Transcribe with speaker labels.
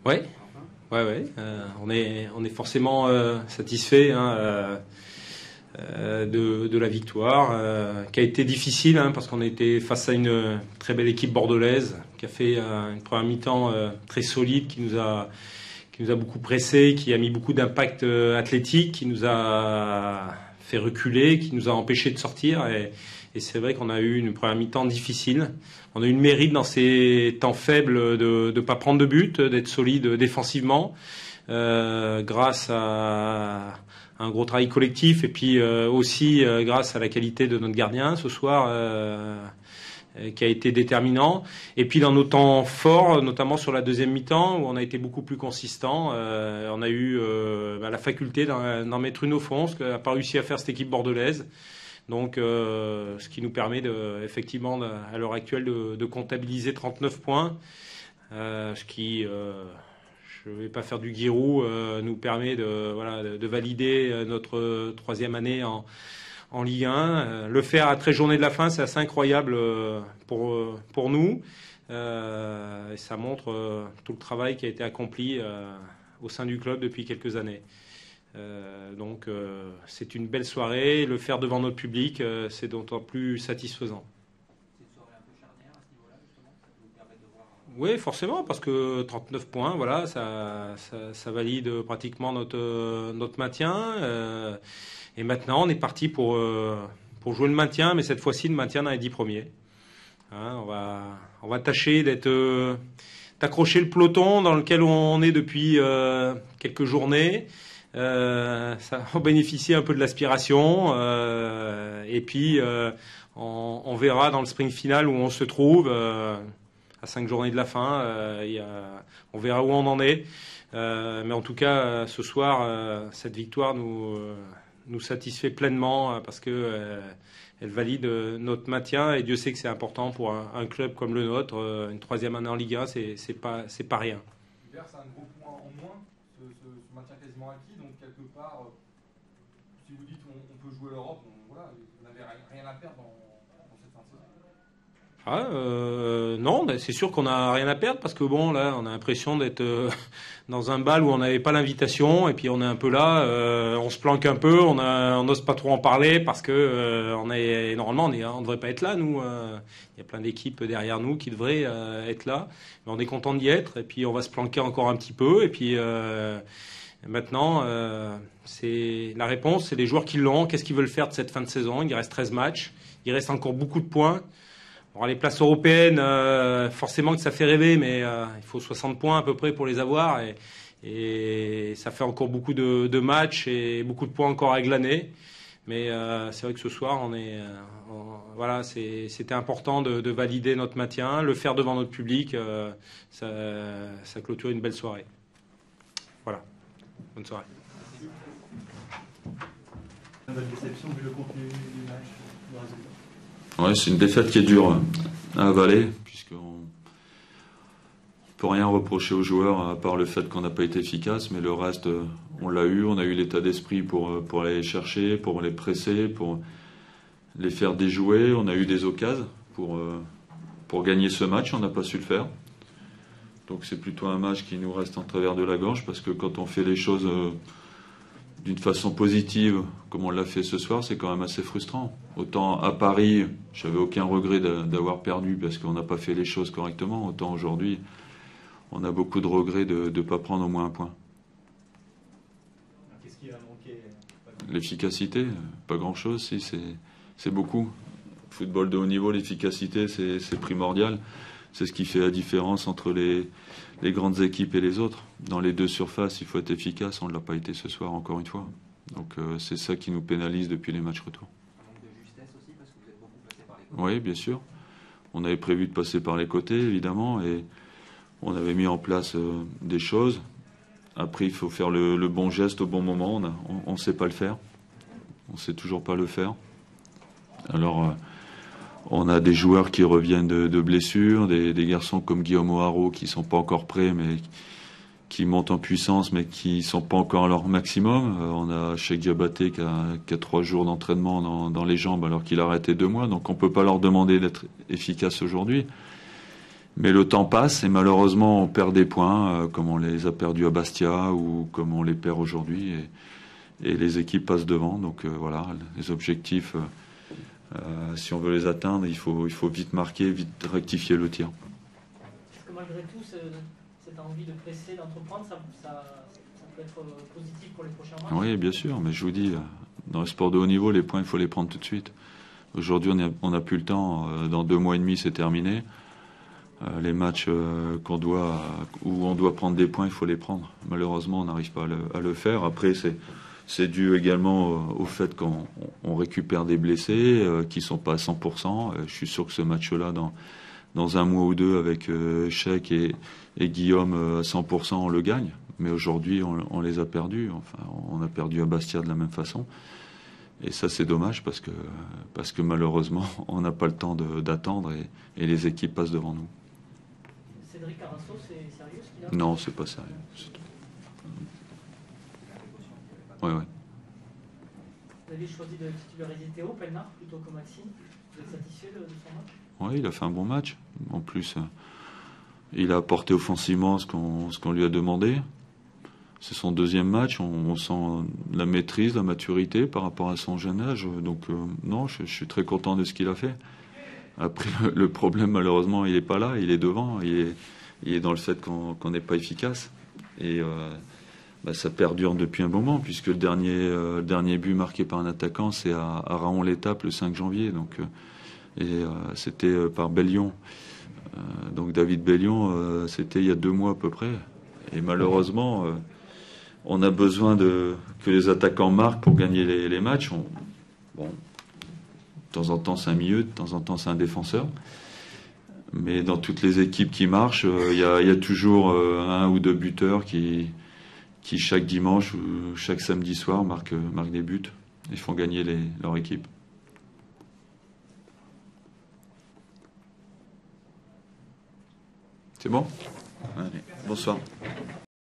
Speaker 1: Ouais, ouais. On est forcément satisfait de la victoire, qui a été difficile parce qu'on était face à une très belle équipe bordelaise qui a fait une première mi-temps très solide, qui nous a beaucoup pressé, qui a mis beaucoup d'impact athlétique, qui nous a fait reculer, qui nous a empêché de sortir. Et c'est vrai qu'on a eu une première mi-temps difficile. On a eu le mérite dans ces temps faibles de ne pas prendre de but, d'être solide défensivement, grâce à un gros travail collectif et puis aussi grâce à la qualité de notre gardien ce soir, qui a été déterminant. Et puis dans nos temps forts, notamment sur la deuxième mi-temps, où on a été beaucoup plus consistant, on a eu la faculté d'en mettre une au fond, ce qu'a pas réussi à faire cette équipe bordelaise. Donc, ce qui nous permet effectivement, à l'heure actuelle, de comptabiliser 39 points, ce qui, je ne vais pas faire du guirou, nous permet de valider notre troisième année en Ligue 1. Le faire à 13 journées de la fin, c'est assez incroyable pour nous. Et ça montre tout le travail qui a été accompli au sein du club depuis quelques années. Donc c'est une belle soirée. Le faire devant notre public, c'est d'autant plus satisfaisant.
Speaker 2: C'est une soirée un peu charnière à ce niveau-là, justement. Ça vous permet de voir.
Speaker 1: Oui, forcément, parce que 39 points, voilà, ça valide pratiquement notre maintien. Et maintenant, on est parti pour jouer le maintien, mais cette fois-ci le maintien dans les 10 premiers. On va tâcher d'accrocher le peloton dans lequel on est depuis quelques journées. On bénéficie un peu de l'aspiration, et puis on verra dans le sprint final où on se trouve à 5 journées de la fin. On verra où on en est, mais en tout cas ce soir cette victoire nous satisfait pleinement parce que elle valide notre maintien, et Dieu sait que c'est important pour un club comme le nôtre. Une troisième année en Ligue 1, c'est pas rien.
Speaker 3: L'hiver, c'est un gros point en moins, ce maintien quasiment acquis. Donc, quelque part, si vous dites on peut jouer l'Europe, vous n'avez rien à perdre dans cette fin de saison.
Speaker 1: Non, c'est sûr qu'on n'a rien à perdre parce que bon, là, on a l'impression d'être dans un bal où on n'avait pas l'invitation, et puis on est un peu là, on se planque un peu, on n'ose pas trop en parler parce que normalement on devrait pas être là, nous. Il y a plein d'équipes derrière nous qui devraient être là, mais on est content d'y être, et puis on va se planquer encore un petit peu, et puis maintenant c'est la réponse, c'est les joueurs qui l'ont. Qu'est-ce qu'ils veulent faire de cette fin de saison? Il reste 13 matchs, il reste encore beaucoup de points. Alors, les places européennes, forcément que ça fait rêver, mais il faut 60 points à peu près pour les avoir, et ça fait encore beaucoup de matchs et beaucoup de points encore à glaner. Mais c'est vrai que ce soir, c'était important de valider notre maintien, le faire devant notre public. Ça clôture une belle soirée. Voilà. Bonne soirée.
Speaker 4: Une bonne déception vu le contenu du match, le résultat.
Speaker 5: Ouais, c'est une défaite qui est dure à avaler, puisqu'on ne peut rien reprocher aux joueurs à part le fait qu'on n'a pas été efficace, mais le reste, on l'a eu, on a eu l'état d'esprit pour aller les chercher, pour les presser, pour les faire déjouer. On a eu des occasions pour gagner ce match, on n'a pas su le faire. Donc c'est plutôt un match qui nous reste en travers de la gorge, parce que quand on fait les choses d'une façon positive, comme on l'a fait ce soir, c'est quand même assez frustrant. Autant à Paris, j'avais aucun regret d'avoir perdu parce qu'on n'a pas fait les choses correctement. Autant aujourd'hui, on a beaucoup de regrets de ne pas prendre au moins un point.
Speaker 4: Qu'est-ce qui a manqué?
Speaker 5: L'efficacité, pas grand-chose, si, c'est beaucoup. Football de haut niveau, l'efficacité, c'est primordial. C'est ce qui fait la différence entre les grandes équipes et les autres. Dans les deux surfaces, il faut être efficace. On ne l'a pas été ce soir, encore une fois. Donc c'est ça qui nous pénalise depuis les matchs retour.
Speaker 2: Un manque de justesse aussi, parce que vous êtes beaucoup passé par les côtés.
Speaker 5: Oui, bien sûr. On avait prévu de passer par les côtés, évidemment, et on avait mis en place des choses. Après, il faut faire le bon geste au bon moment. On ne sait pas le faire. On ne sait toujours pas le faire. Alors... on a des joueurs qui reviennent de blessures, des garçons comme Guillaume O'Haraud qui ne sont pas encore prêts, mais qui montent en puissance, mais qui ne sont pas encore à leur maximum. On a Cheikh Diabaté qui a 3 jours d'entraînement dans les jambes alors qu'il a arrêté 2 mois. Donc on ne peut pas leur demander d'être efficace aujourd'hui. Mais le temps passe et malheureusement on perd des points, comme on les a perdus à Bastia ou comme on les perd aujourd'hui. Et les équipes passent devant. Donc voilà, les objectifs, si on veut les atteindre, il faut vite marquer, vite rectifier le tir.
Speaker 2: Est-ce que malgré tout, cette envie de presser, d'entreprendre, ça peut être positif pour les prochains matchs?
Speaker 5: Oui, bien sûr, mais je vous dis, dans le sport de haut niveau, les points, il faut les prendre tout de suite. Aujourd'hui, on n'a plus le temps. Dans 2 mois et demi, c'est terminé. Les matchs où on doit prendre des points, il faut les prendre. Malheureusement, on n'arrive pas à le faire. Après, c'est dû également au fait qu'on récupère des blessés qui ne sont pas à 100%. Je suis sûr que ce match-là, dans 1 mois ou 2, avec Cheikh et Guillaume à 100%, on le gagne. Mais aujourd'hui, on les a perdus. Enfin, on a perdu à Bastia de la même façon. Et ça, c'est dommage parce que malheureusement, on n'a pas le temps d'attendre et les équipes passent devant nous.
Speaker 2: Cédric Carasso, c'est sérieux ce qu'il a?
Speaker 5: Non, c'est pas sérieux. Oui.
Speaker 2: Vous avez choisi de titulariser Théo Pelnard plutôt que Maxime. Vous êtes satisfait de son match?
Speaker 5: Oui, il a fait un bon match. En plus, il a apporté offensivement ce qu'on lui a demandé. C'est son 2e match. On sent la maîtrise, la maturité par rapport à son jeune âge. Donc, non, je suis très content de ce qu'il a fait. Après, le problème, malheureusement, il n'est pas là. Il est devant. Il est dans le fait qu'on n'est pas efficace. Et ça perdure depuis un moment, puisque le dernier but marqué par un attaquant, c'est à Raon-l'Étape le 5 janvier. Donc, c'était par Bellion. Donc David Bellion, c'était il y a 2 mois à peu près. Et malheureusement, on a besoin que les attaquants marquent pour gagner les matchs. De temps en temps, c'est un milieu, de temps en temps, c'est un défenseur. Mais dans toutes les équipes qui marchent, il y a toujours 1 ou 2 buteurs qui chaque dimanche ou chaque samedi soir marquent des buts et font gagner leur équipe. C'est bon? Allez, bonsoir.